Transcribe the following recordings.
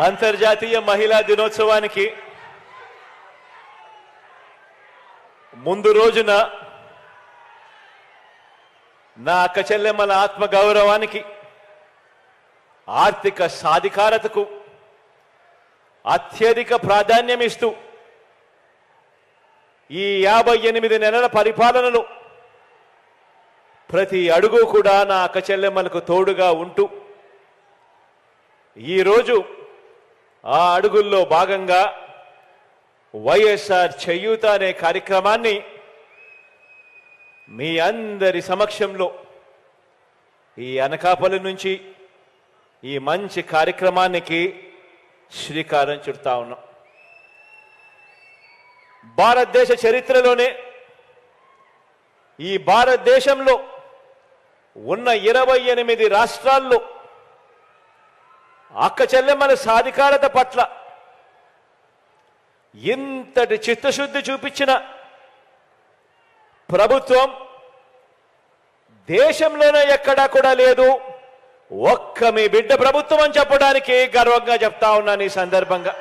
అంతర్జాతీయ మహిళా దినోత్సవానికి ముందు రోజున నా అక్క చెల్లెమ్మల ఆత్మ గౌరవానికి ఆర్థిక సాధికారతకు అత్యధిక ప్రాధాన్యం ఇస్తూ ఈ 58 నెలల పరిపాలనలో ప్రతి అడుగు కూడా నా అక్క చెల్లెమ్మలకు తోడుగా ఉంటూ ఈరోజు ఆ అడుగుల్లో భాగంగా వైఎస్ఆర్ చేయూత అనే కార్యక్రమాన్ని మీ అందరి సమక్షంలో ఈ అనకాపల్లి నుంచి ఈ మంచి కార్యక్రమానికి శ్రీకారం చుడతా ఉన్నాం. భారతదేశ చరిత్రలోనే ఈ భారతదేశంలో ఉన్న 28 రాష్ట్రాల్లో అక్క చెల్లెమ్మల సాధికారత పట్ల ఇంతటి చిత్తశుద్ధి చూపించిన ప్రభుత్వం దేశంలోనే ఎక్కడా కూడా లేదు. ఒక్క మీ బిడ్డ ప్రభుత్వం అని చెప్పడానికి గర్వంగా చెప్తా ఉన్నాను. ఈ సందర్భంగా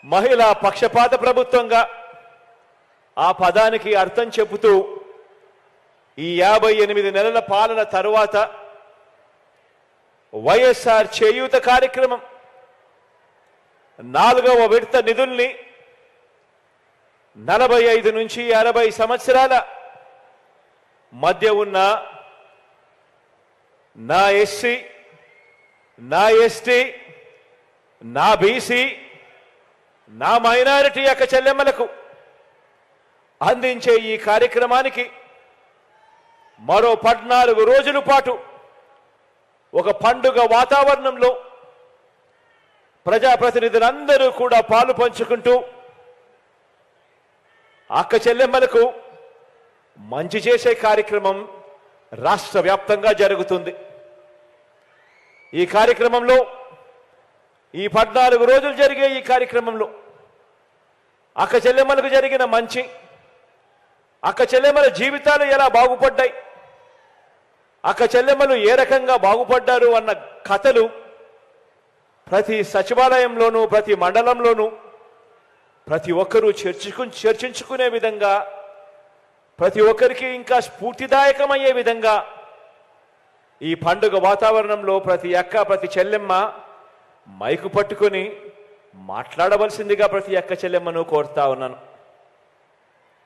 మహిళా పక్షపాత ప్రభుత్వంగా ఆ పదానికి అర్థం చెబుతూ ఈ 58 నెలల పాలన తరువాత వైఎస్ఆర్ చేయూత కార్యక్రమం 4వ విడత నిధుల్ని 45 నుంచి 60 సంవత్సరాల మధ్య ఉన్న నా ఎస్సీ, నా ఎస్టీ, నా బీసీ, నా మైనారిటీ అక్క చెల్లెమ్మలకు అందించే ఈ కార్యక్రమానికి మరో 14 రోజుల పాటు ఒక పండుగ వాతావరణంలో ప్రజాప్రతినిధులందరూ కూడా పాలు పంచుకుంటూ అక్క చెల్లెమ్మలకు మంచి చేసే కార్యక్రమం రాష్ట్ర వ్యాప్తంగా జరుగుతుంది. ఈ కార్యక్రమంలో ఈ 14 రోజులు జరిగే ఈ కార్యక్రమంలో అక్క చెల్లెమ్మలకు జరిగిన మంచి, అక్క చెల్లెమ్మల జీవితాలు ఎలా బాగుపడ్డాయి, అక్క చెల్లెమ్మలు ఏ రకంగా బాగుపడ్డారు అన్న కథలు ప్రతి సచివాలయంలోనూ ప్రతి మండలంలోనూ ప్రతి ఒక్కరూ చర్చించుకునే విధంగా, ప్రతి ఒక్కరికి ఇంకా స్ఫూర్తిదాయకమయ్యే విధంగా ఈ పండుగ వాతావరణంలో ప్రతి అక్క ప్రతి చెల్లెమ్మ మైకు పట్టుకొని మాట్లాడవలసిందిగా ప్రతి అక్క చెల్లెమ్మను కోరుతా ఉన్నాను.